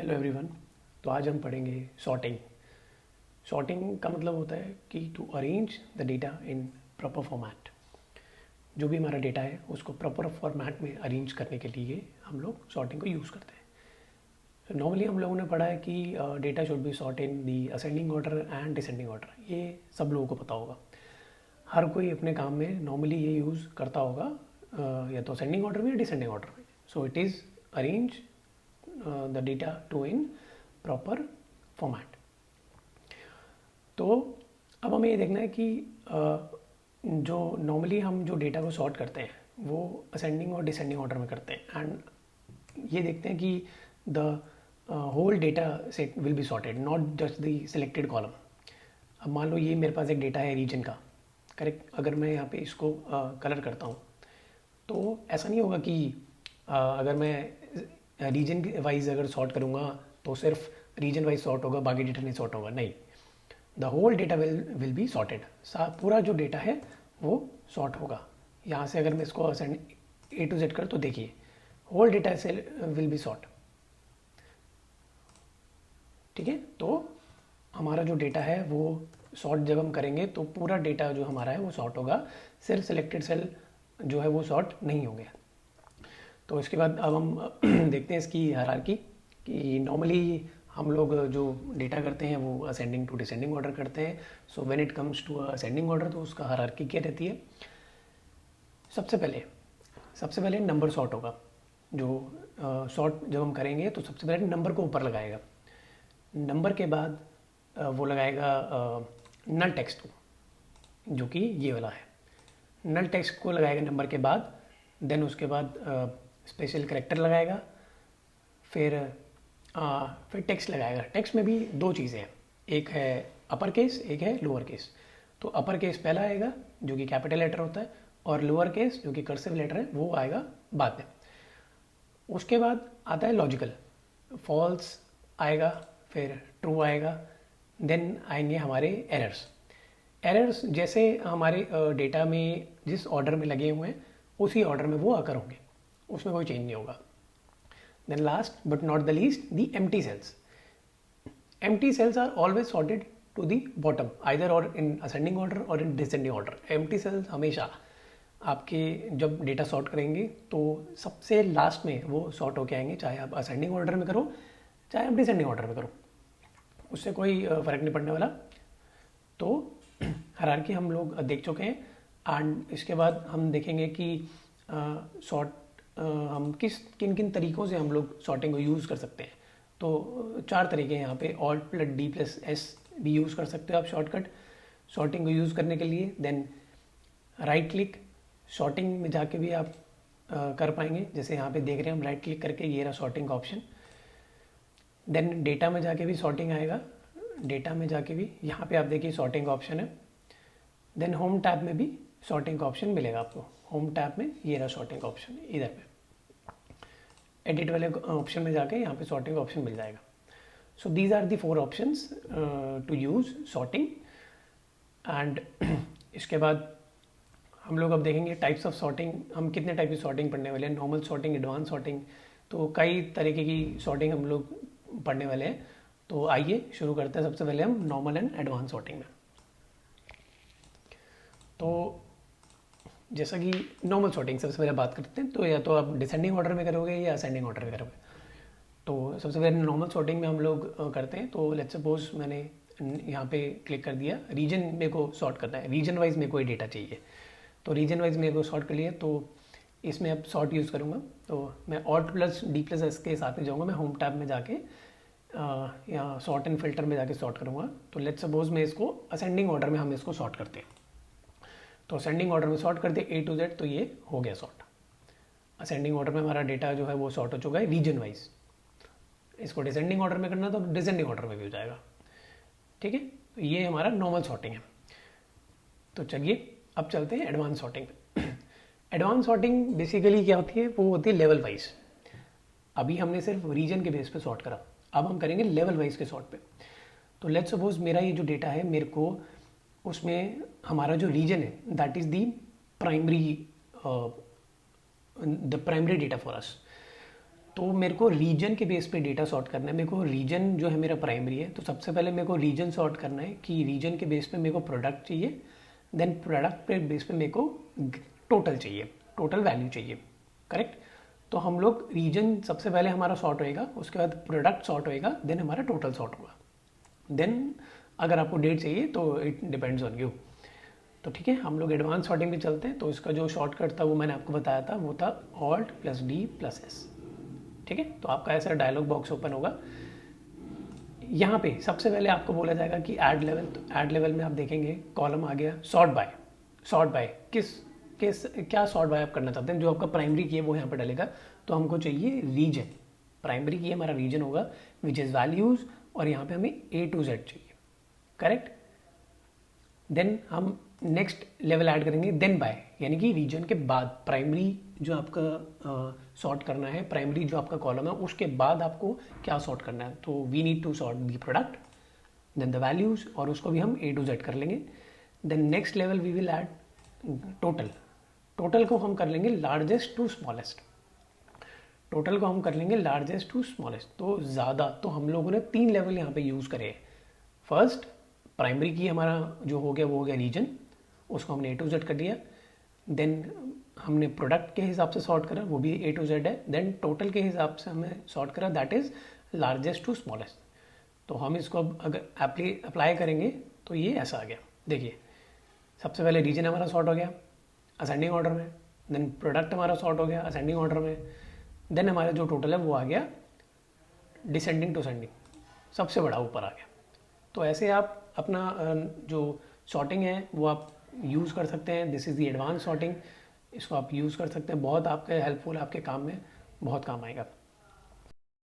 Hello everyone. तो आज हम पढ़ेंगे सॉर्टिंग। सॉर्टिंग का मतलब होता है कि to arrange the data in proper format. जो भी हमारा डेटा है उसको प्रॉपर फॉर्मेट में अरेंज करने के लिए हम लोग सॉर्टिंग को यूज़ करते हैं। तो नॉर्मली हम लोगों ने पढ़ा है कि data should be sort in the ascending order and descending order. ये सब लोगों को पता होगा। हर कोई अपने काम में नॉर्मली ये यूज़ करता होगा, या तो असेंडिंग ऑर्डर में या डिसेंडिंग ऑर्डर में। So it is arrange the data to in proper format. तो अब हमें ये देखना है कि जो नॉर्मली हम जो डेटा को सॉर्ट करते हैं वो असेंडिंग और डिसेंडिंग ऑर्डर में करते हैं। एंड ये देखते हैं कि the whole data set will be sorted, not just the selected column. अब मान लो ये मेरे पास एक डेटा है रीजन का, करेक्ट। अगर मैं यहाँ पे इसको कलर करता हूँ तो ऐसा नहीं होगा कि अगर मैं रीजन वाइज अगर सॉर्ट करूँगा तो सिर्फ रीजन वाइज सॉर्ट होगा, बाकी डेटा नहीं सॉर्ट होगा। नहीं, the whole data will be sorted. पूरा जो डेटा है वो सॉर्ट होगा। यहाँ से अगर मैं इसको A to Z कर तो देखिए होल डेटा से विल बी सॉर्ट। ठीक है, तो हमारा जो डेटा है वो सॉर्ट जब हम करेंगे तो पूरा डेटा जो हमारा है वो सॉर्ट होगा, सिर्फ सिलेक्टेड सेल जो है वो सॉर्ट नहीं होंगे। तो इसके बाद अब हम देखते हैं इसकी हायरार्की कि नॉर्मली हम लोग जो डेटा करते हैं वो असेंडिंग टू डिसेंडिंग ऑर्डर करते हैं। So when it comes to ascending order तो उसका हायरार्की क्या रहती है? सबसे पहले नंबर सॉर्ट होगा। जो सॉर्ट जब हम करेंगे तो सबसे पहले नंबर को ऊपर लगाएगा। नंबर के बाद वो लगाएगा नल टेक्स्ट को, जो कि ये वाला है। नल टेक्स्ट को लगाएगा नंबर के बाद, देन उसके बाद स्पेशल करेक्टर लगाएगा, फिर टेक्स्ट लगाएगा। टेक्स्ट में भी दो चीज़ें हैं, एक है अपर केस, एक है लोअर केस। तो अपर केस पहला आएगा जो कि कैपिटल लेटर होता है, और लोअर केस जो कि कर्सिव लेटर है वो आएगा बाद में। उसके बाद आता है लॉजिकल, फॉल्स आएगा, फिर ट्रू आएगा, देन आएंगे हमारे एरर्स जैसे हमारे डेटा में जिस ऑर्डर में लगे हुए हैं उसी ऑर्डर में वो आकर होंगे, उसमें कोई चेंज नहीं होगा। Then last but not the least the empty cells. Empty cells are always sorted to the bottom, either or in ascending order or in descending order. Empty cells हमेशा आपके जब डेटा सॉर्ट करेंगे तो सबसे last में वो sort होके आएंगे, चाहे आप असेंडिंग ऑर्डर में करो चाहे आप डिसेंडिंग ऑर्डर में करो, उससे कोई फ़र्क नहीं पड़ने वाला। तो हायरार्की हम लोग देख चुके हैं। एंड इसके बाद हम देखेंगे कि सॉर्ट हम किन किन तरीक़ों से हम लोग सॉर्टिंग को यूज़ कर सकते हैं। तो 4 तरीके हैं यहाँ पे। Alt+D+S भी यूज़ कर सकते हो आप शॉर्टकट सॉर्टिंग को यूज़ करने के लिए। देन राइट क्लिक, सॉर्टिंग में जाके भी आप कर पाएंगे। जैसे यहाँ पे देख रहे हैं हम, राइट क्लिक करके ये रहा सॉर्टिंग का ऑप्शन। देन डेटा में जाके भी सॉर्टिंग आएगा, डेटा में जाके भी यहाँ पे आप देखिए सॉर्टिंग का ऑप्शन है। देन होम टैब में भी सॉर्टिंग का ऑप्शन मिलेगा आपको। होम टैब में ये रहा सॉर्टिंग का ऑप्शन, इधर पे एडिट वाले ऑप्शन में जाके यहाँ पे सॉर्टिंग का ऑप्शन मिल जाएगा। So these are the 4 options to use sorting. And इसके बाद हम लोग अब देखेंगे टाइप्स ऑफ सॉर्टिंग। हम कितने टाइप की सॉर्टिंग पढ़ने वाले हैं, नॉर्मल सॉर्टिंग, एडवांस सॉर्टिंग, तो कई तरीके की सॉर्टिंग हम लोग पढ़ने वाले हैं। तो आइए शुरू करते हैं सबसे पहले हम नॉर्मल एंड एडवांस सॉर्टिंग में। तो जैसा कि नॉर्मल सॉर्टिंग सबसे पहले बात करते हैं, तो या तो आप डिसेंडिंग ऑर्डर में करोगे या असेंडिंग ऑर्डर में करोगे। तो सबसे पहले नॉर्मल सॉर्टिंग में हम लोग करते हैं। तो लेट्स सपोज मैंने यहाँ पे क्लिक कर दिया, रीजन मेरे को सॉर्ट करना है, रीजन वाइज मेरे को ये डेटा चाहिए। तो रीजन वाइज मेरे को सॉर्ट कर लिया, तो इसमें अब सॉर्ट यूज़ करूँगा। तो मैं Alt+D+S के साथ में जाऊँगा, मैं होम टैब में जाके या सॉर्ट एंड फिल्टर में जाके सॉर्ट करूँगा। तो लेट्स सपोज मैं इसको असेंडिंग ऑर्डर में हम इसको सॉर्ट करते हैं। तो असेंडिंग ऑर्डर में सॉर्ट कर दिया A to Z, तो ये हो गया सॉर्ट। असेंडिंग ऑर्डर में हमारा डेटा जो है वो सॉर्ट हो चुका है रीजन वाइज। इसको डिसेंडिंग ऑर्डर में करना तो डिसेंडिंग ऑर्डर में भी हो जाएगा। ठीक है, तो ये हमारा नॉर्मल सॉर्टिंग है। तो चलिए अब चलते हैं एडवांस सॉर्टिंग पे। एडवांस सॉर्टिंग बेसिकली क्या होती है? वो होती है लेवल वाइज। अभी हमने सिर्फ रीजन के बेस पे सॉर्ट करा, अब हम करेंगे लेवल वाइज के सॉर्ट पे। तो लेट्स सपोज मेरा ये जो डेटा है, मेरे को उसमें हमारा जो रीजन है that is the primary data for us. तो मेरे को रीजन के बेस पे डेटा सॉर्ट करना है। मेरे को रीजन जो है मेरा प्राइमरी है, तो सबसे पहले मेरे को रीजन सॉर्ट करना है कि रीजन के बेस पे मेरे को प्रोडक्ट चाहिए, देन प्रोडक्ट पे बेस पे मेरे को टोटल चाहिए, टोटल वैल्यू चाहिए, करेक्ट। तो हम लोग रीजन सबसे पहले हमारा सॉर्ट होएगा, उसके बाद प्रोडक्ट सॉर्ट होएगा, देन हमारा टोटल सॉर्ट होगा। देन अगर आपको डेट चाहिए तो इट डिपेंड्स ऑन यू। तो ठीक है, हम लोग एडवांस सॉर्टिंग पे चलते हैं। तो इसका जो शॉर्टकट था वो मैंने आपको बताया था, वो था Alt+D+S। ठीक है, तो आपका ऐसा डायलॉग बॉक्स ओपन होगा। यहाँ पे सबसे पहले आपको बोला जाएगा कि ऐड लेवल। तो ऐड लेवल में आप देखेंगे कॉलम आ गया सॉर्ट बाय। सॉर्ट बाय किस क्या सॉर्ट बाय आप करना चाहते हैं, जो आपका प्राइमरी की है वो यहाँ पे डलेगा। तो हमको चाहिए रीजन, प्राइमरी की हमारा रीजन होगा विच इज़ वैल्यूज़, और यहाँ पे हमें A to Z चाहिए, करेक्ट। देन हम नेक्स्ट लेवल ऐड करेंगे देन बाय, यानी कि रीजन के बाद प्राइमरी जो आपका सॉर्ट करना है, प्राइमरी जो आपका कॉलम है उसके बाद आपको क्या सॉर्ट करना है। तो we need to sort the product then the values, और उसको भी हम A to Z कर लेंगे। Then next level we will add total. Total को हम कर लेंगे लार्जेस्ट टू स्मॉलेस्ट। टोटल को हम कर लेंगे लार्जेस्ट टू स्मॉलेस्ट। तो ज़्यादा, तो हम लोगों ने 3 लेवल यहाँ पे यूज़ करे हैं। फर्स्ट प्राइमरी की हमारा जो हो गया वो हो गया रीजन, उसको हमने A to Z कर दिया। देन हमने प्रोडक्ट के हिसाब से सॉर्ट करा, वो भी A to Z है। देन टोटल के हिसाब से हमने सॉर्ट करा, that is largest to smallest. तो हम इसको अब अगर अप्लाई करेंगे तो ये ऐसा आ गया। देखिए, सबसे पहले रीजन हमारा सॉर्ट हो गया असेंडिंग ऑर्डर में, देन प्रोडक्ट हमारा सॉर्ट हो गया असेंडिंग ऑर्डर में, देन हमारा जो टोटल है वो आ गया डिसेंडिंग टू असेंडिंग, सबसे बड़ा ऊपर आ गया। तो ऐसे आप अपना जो सॉर्टिंग है वो आप यूज़ कर सकते हैं। This is the advance sorting, इसको आप यूज़ कर सकते हैं। बहुत आपके हेल्पफुल, आपके काम में बहुत काम आएगा।